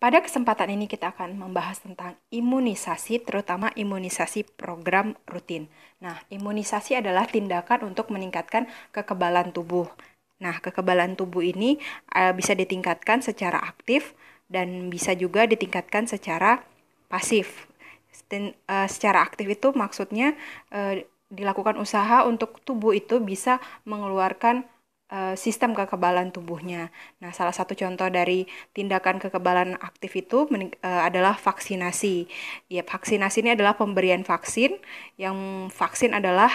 Pada kesempatan ini kita akan membahas tentang imunisasi, terutama imunisasi program rutin. Nah, imunisasi adalah tindakan untuk meningkatkan kekebalan tubuh. Nah, kekebalan tubuh ini bisa ditingkatkan secara aktif dan bisa juga ditingkatkan secara pasif. Secara aktif itu maksudnya dilakukan usaha untuk tubuh itu bisa mengeluarkan sistem kekebalan tubuhnya. Nah, salah satu contoh dari tindakan kekebalan aktif itu adalah vaksinasi. Ya, vaksinasi ini adalah pemberian vaksin, yang vaksin adalah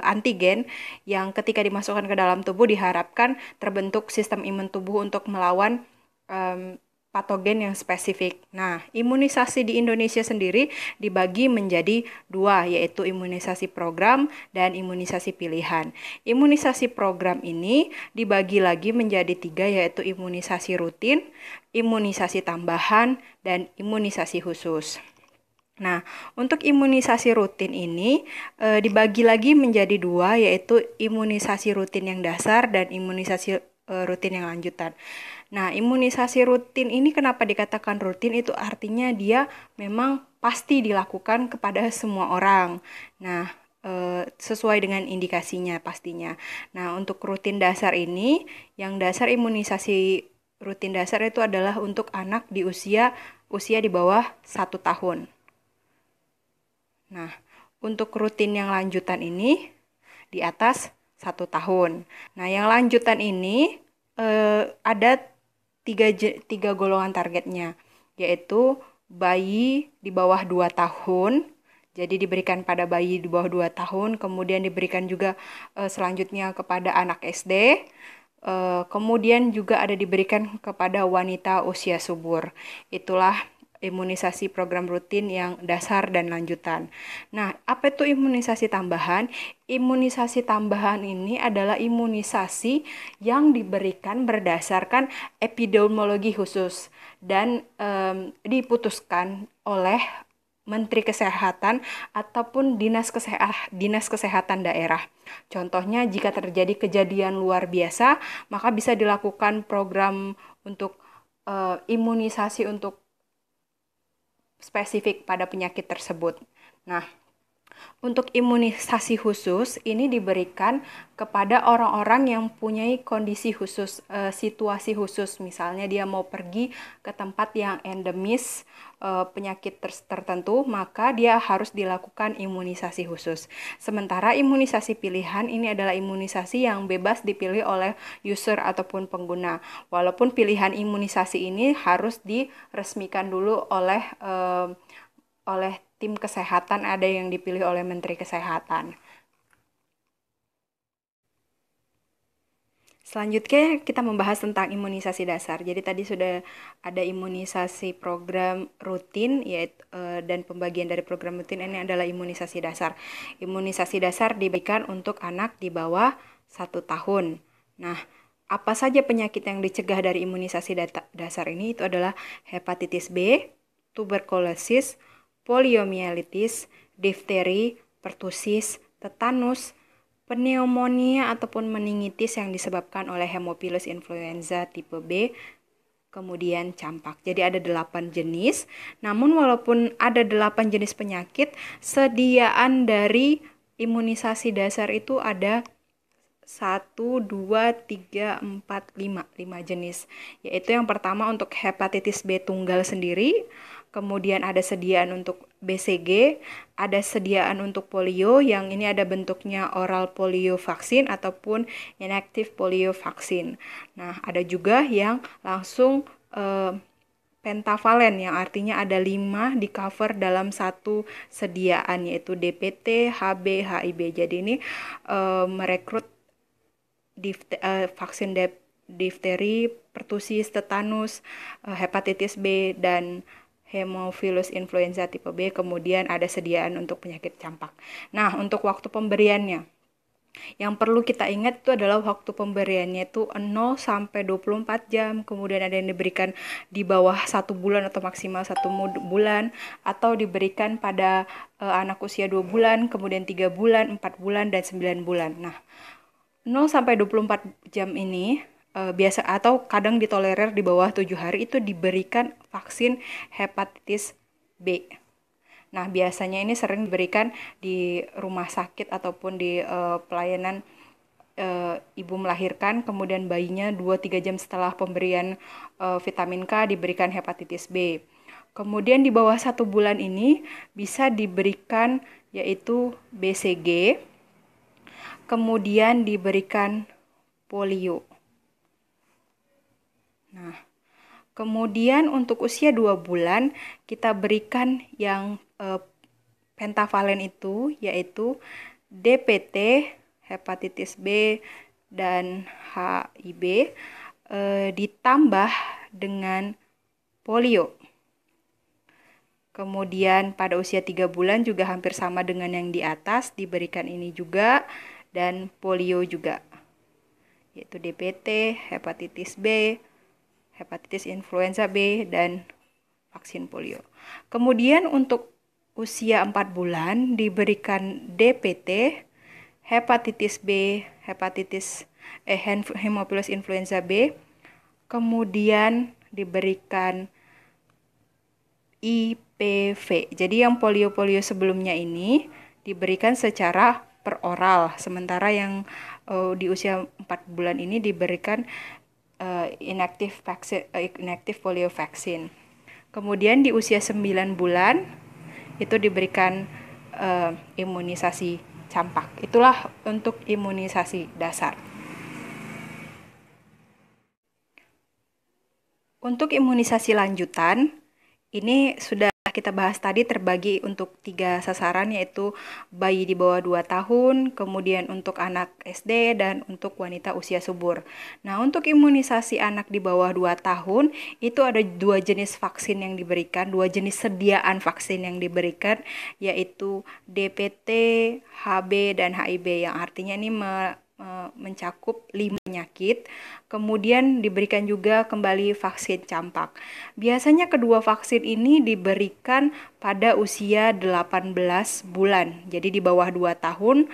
antigen yang ketika dimasukkan ke dalam tubuh diharapkan terbentuk sistem imun tubuh untuk melawan patogen yang spesifik. Nah, imunisasi di Indonesia sendiri dibagi menjadi dua, yaitu imunisasi program dan imunisasi pilihan. Imunisasi program ini dibagi lagi menjadi tiga, yaitu imunisasi rutin, imunisasi tambahan, dan imunisasi khusus. Nah, untuk imunisasi rutin ini dibagi lagi menjadi dua, yaitu imunisasi rutin yang dasar dan imunisasi rutin yang lanjutan. Nah, imunisasi rutin ini kenapa dikatakan rutin? Itu artinya dia memang pasti dilakukan kepada semua orang. Nah, sesuai dengan indikasinya pastinya. Nah, untuk rutin dasar ini, yang dasar imunisasi rutin dasar itu adalah untuk anak di usia di bawah 1 tahun. Nah, untuk rutin yang lanjutan ini di atas 1 tahun. Nah, yang lanjutan ini ada tiga golongan targetnya, yaitu bayi di bawah 2 tahun, jadi diberikan pada bayi di bawah 2 tahun, kemudian diberikan juga selanjutnya kepada anak SD, kemudian juga ada diberikan kepada wanita usia subur. Itulah imunisasi program rutin yang dasar dan lanjutan. Nah, apa itu imunisasi tambahan? Imunisasi tambahan ini adalah imunisasi yang diberikan berdasarkan epidemiologi khusus dan diputuskan oleh Menteri Kesehatan ataupun Dinas Kesehatan daerah. Contohnya, jika terjadi kejadian luar biasa, maka bisa dilakukan program untuk imunisasi untuk spesifik pada penyakit tersebut. Nah, untuk imunisasi khusus ini diberikan kepada orang-orang yang mempunyai kondisi khusus, situasi khusus. Misalnya dia mau pergi ke tempat yang endemis penyakit tertentu, maka dia harus dilakukan imunisasi khusus. Sementara imunisasi pilihan ini adalah imunisasi yang bebas dipilih oleh user ataupun pengguna. Walaupun pilihan imunisasi ini harus diresmikan dulu oleh tim kesehatan, ada yang dipilih oleh Menteri Kesehatan. Selanjutnya kita membahas tentang imunisasi dasar. Jadi tadi sudah ada imunisasi program rutin, yaitu dan pembagian dari program rutin ini adalah imunisasi dasar. Imunisasi dasar diberikan untuk anak di bawah 1 tahun. Nah, apa saja penyakit yang dicegah dari imunisasi dasar ini? Itu adalah hepatitis B, tuberkulosis, poliomielitis, difteri, pertusis, tetanus, pneumonia ataupun meningitis yang disebabkan oleh Haemophilus influenza tipe B, kemudian campak. Jadi ada 8 jenis. Namun walaupun ada 8 jenis penyakit, sediaan dari imunisasi dasar itu ada 1, 2, 3, 4, 5 jenis. Yaitu yang pertama untuk hepatitis B tunggal sendiri, kemudian ada sediaan untuk BCG, ada sediaan untuk polio, yang ini ada bentuknya oral polio vaksin ataupun inactive polio vaksin. Nah, ada juga yang langsung pentavalen, yang artinya ada 5 di cover dalam satu sediaan, yaitu DPT, HB, HIB. Jadi ini merekrut vaksin difteri, pertusis, tetanus, hepatitis B, dan Haemophilus influenza tipe B, kemudian ada sediaan untuk penyakit campak. Nah, untuk waktu pemberiannya, yang perlu kita ingat itu adalah waktu pemberiannya itu 0 sampai 24 jam, kemudian ada yang diberikan di bawah 1 bulan atau maksimal 1 bulan, atau diberikan pada anak usia 2 bulan, kemudian 3 bulan, 4 bulan, dan 9 bulan. Nah, 0 sampai 24 jam ini biasa atau kadang ditolerir di bawah 7 hari itu diberikan vaksin hepatitis B. Nah, biasanya ini sering diberikan di rumah sakit ataupun di pelayanan ibu melahirkan, kemudian bayinya 2-3 jam setelah pemberian vitamin K diberikan hepatitis B. Kemudian di bawah 1 bulan ini bisa diberikan yaitu BCG, kemudian diberikan polio. Nah, kemudian untuk usia 2 bulan kita berikan yang pentavalen itu yaitu DPT, hepatitis B, dan HIV ditambah dengan polio. Kemudian pada usia 3 bulan juga hampir sama dengan yang di atas, diberikan ini juga dan polio juga, yaitu DPT, hepatitis B, hepatitis influenza B, dan vaksin polio. Kemudian untuk usia 4 bulan diberikan DPT, hepatitis B, Haemophilus influenza B, kemudian diberikan IPV. Jadi yang polio-polio sebelumnya ini diberikan secara peroral, sementara yang di usia 4 bulan ini diberikan inactive polio vaksin. Kemudian di usia 9 bulan itu diberikan imunisasi campak. Itulah untuk imunisasi dasar. Untuk imunisasi lanjutan, ini sudah kita bahas tadi terbagi untuk 3 sasaran, yaitu bayi di bawah 2 tahun, kemudian untuk anak SD, dan untuk wanita usia subur. Nah, untuk imunisasi anak di bawah 2 tahun, itu ada 2 jenis vaksin yang diberikan, 2 jenis sediaan vaksin yang diberikan, yaitu DPT, HB, dan HIB, yang artinya ini mencakup 5 penyakit. Kemudian diberikan juga kembali vaksin campak. Biasanya kedua vaksin ini diberikan pada usia 18 bulan. Jadi di bawah 2 tahun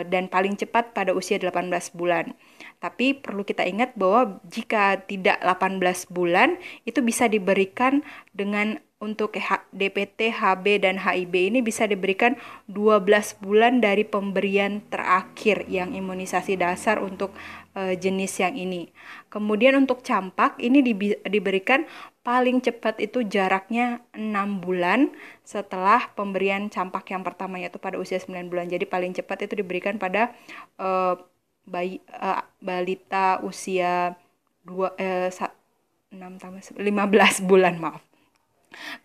dan paling cepat pada usia 18 bulan. Tapi perlu kita ingat bahwa jika tidak 18 bulan itu bisa diberikan dengan untuk DPT, HB, dan HIB ini bisa diberikan 12 bulan dari pemberian terakhir yang imunisasi dasar untuk jenis yang ini. Kemudian untuk campak ini diberikan paling cepat itu jaraknya 6 bulan setelah pemberian campak yang pertama, yaitu pada usia 9 bulan. Jadi paling cepat itu diberikan pada balita usia 15 bulan, maaf.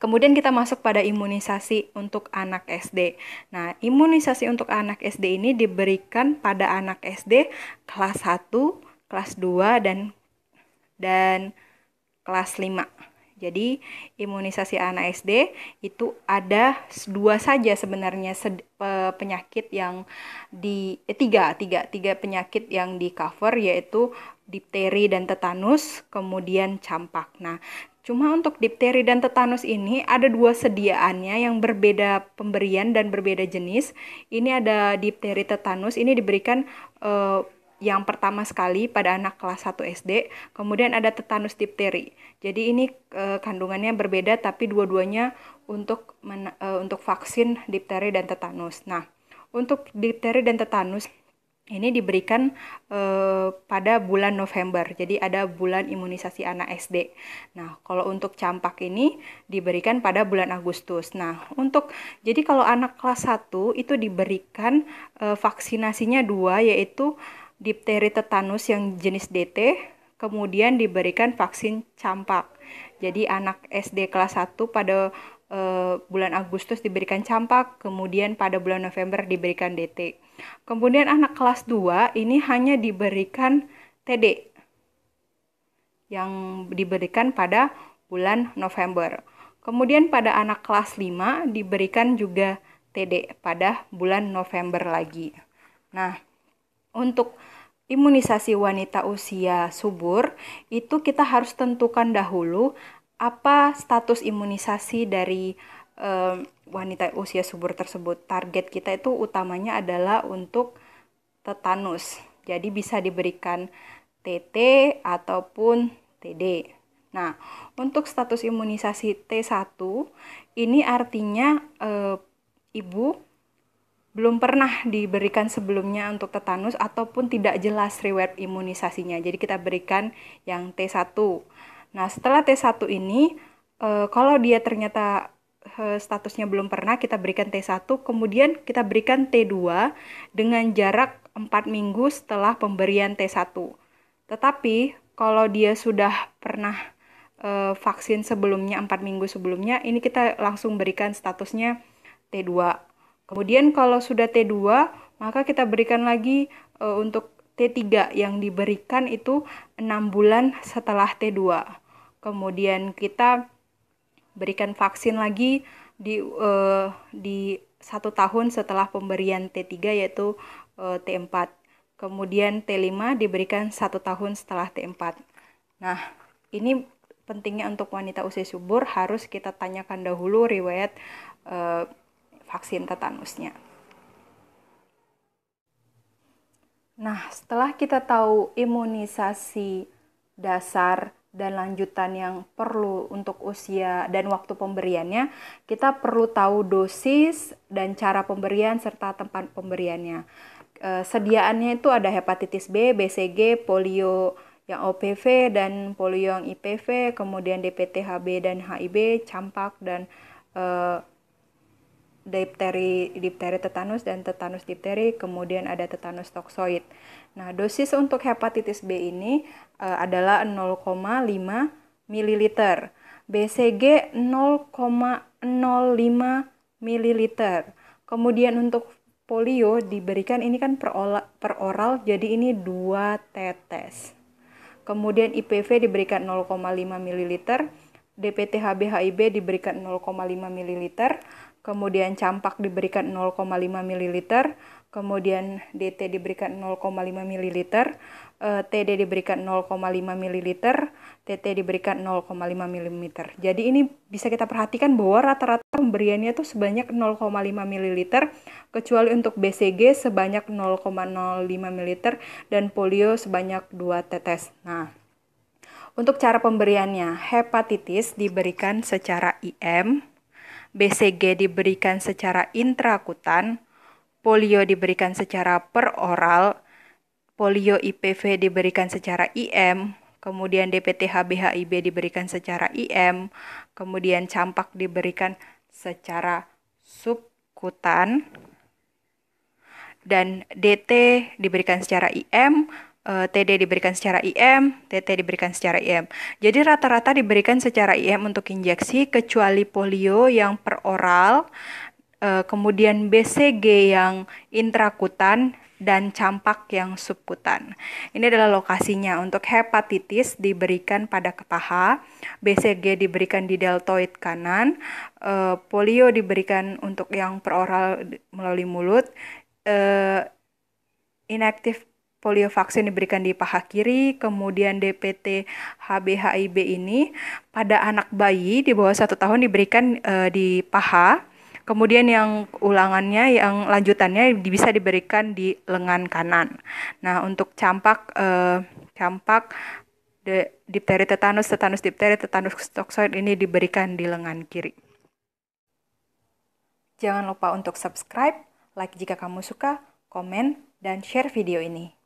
Kemudian kita masuk pada imunisasi untuk anak SD. Nah, imunisasi untuk anak SD ini diberikan pada anak SD kelas 1, kelas 2, dan kelas 5. Jadi, imunisasi anak SD itu ada 2 saja sebenarnya penyakit yang tiga penyakit yang di cover, yaitu difteri dan tetanus, kemudian campak. Nah, cuma untuk difteri dan tetanus ini ada 2 sediaannya yang berbeda pemberian dan berbeda jenis. Ini ada difteri tetanus, ini diberikan yang pertama sekali pada anak kelas 1 SD, kemudian ada tetanus difteri. Jadi ini kandungannya berbeda tapi dua-duanya untuk vaksin difteri dan tetanus. Nah, untuk difteri dan tetanus ini diberikan pada bulan November. Jadi ada bulan imunisasi anak SD. Nah, kalau untuk campak ini diberikan pada bulan Agustus. Nah, jadi kalau anak kelas 1 itu diberikan vaksinasinya 2, yaitu difteri tetanus yang jenis DT, kemudian diberikan vaksin campak. Jadi anak SD kelas 1 pada bulan Agustus diberikan campak, kemudian pada bulan November diberikan DT. Kemudian anak kelas 2 ini hanya diberikan TD yang diberikan pada bulan November. Kemudian pada anak kelas 5 diberikan juga TD pada bulan November lagi. Nah, untuk imunisasi wanita usia subur itu kita harus tentukan dahulu apa status imunisasi dari wanita usia subur tersebut. Target kita itu utamanya adalah untuk tetanus. Jadi bisa diberikan TT ataupun TD. Nah, untuk status imunisasi T1 ini artinya ibu belum pernah diberikan sebelumnya untuk tetanus ataupun tidak jelas riwayat imunisasinya. Jadi kita berikan yang T1. Nah, setelah T1 ini kalau dia ternyata statusnya belum pernah, kita berikan T1, kemudian kita berikan T2 dengan jarak 4 minggu setelah pemberian T1. Tetapi kalau dia sudah pernah vaksin sebelumnya 4 minggu sebelumnya, ini kita langsung berikan statusnya T2. Kemudian kalau sudah T2, maka kita berikan lagi untuk T3 yang diberikan itu 6 bulan setelah T2. Kemudian kita berikan vaksin lagi di 1 tahun setelah pemberian T3 yaitu T4. Kemudian T5 diberikan 1 tahun setelah T4. Nah, ini pentingnya untuk wanita usia subur harus kita tanyakan dahulu riwayat vaksin tetanusnya. Nah, setelah kita tahu imunisasi dasar dan lanjutan yang perlu untuk usia dan waktu pemberiannya, kita perlu tahu dosis dan cara pemberian serta tempat pemberiannya. Sediaannya itu ada hepatitis B, BCG, polio yang OPV dan polio yang IPV, kemudian DPT, HB dan HIB, campak dan difteri tetanus dan tetanus difteri, kemudian ada tetanus toksoid. Nah, dosis untuk hepatitis B ini adalah 0,5 ml, BCG 0,05 ml. Kemudian untuk polio diberikan ini kan per oral, jadi ini 2 tetes. Kemudian IPV diberikan 0,5 ml, DPT HB HIB diberikan 0,5 ml, kemudian campak diberikan 0,5 ml, kemudian DT diberikan 0,5 ml, TD diberikan 0,5 ml, TT diberikan 0,5 ml. Jadi ini bisa kita perhatikan bahwa rata-rata pemberiannya itu sebanyak 0,5 ml, kecuali untuk BCG sebanyak 0,05 ml dan polio sebanyak 2 tetes. Nah, untuk cara pemberiannya, hepatitis diberikan secara IM, BCG diberikan secara intrakutan, polio diberikan secara peroral, polio IPV diberikan secara IM, kemudian DPT HB/HIB diberikan secara IM, kemudian campak diberikan secara subkutan, dan DT diberikan secara IM, TD diberikan secara IM, TT diberikan secara IM. Jadi rata-rata diberikan secara IM untuk injeksi kecuali polio yang peroral, kemudian BCG yang intrakutan, dan campak yang subkutan. Ini adalah lokasinya. Untuk hepatitis diberikan pada paha, BCG diberikan di deltoid kanan, polio diberikan untuk yang peroral melalui mulut, inaktif polio vaksin diberikan di paha kiri, kemudian DPT HB/HIB ini pada anak bayi di bawah 1 tahun diberikan di paha, kemudian yang ulangannya, yang lanjutannya bisa diberikan di lengan kanan. Nah, untuk campak difteri tetanus, tetanus difteri, tetanus toksoid ini diberikan di lengan kiri. Jangan lupa untuk subscribe, like jika kamu suka, komen, dan share video ini.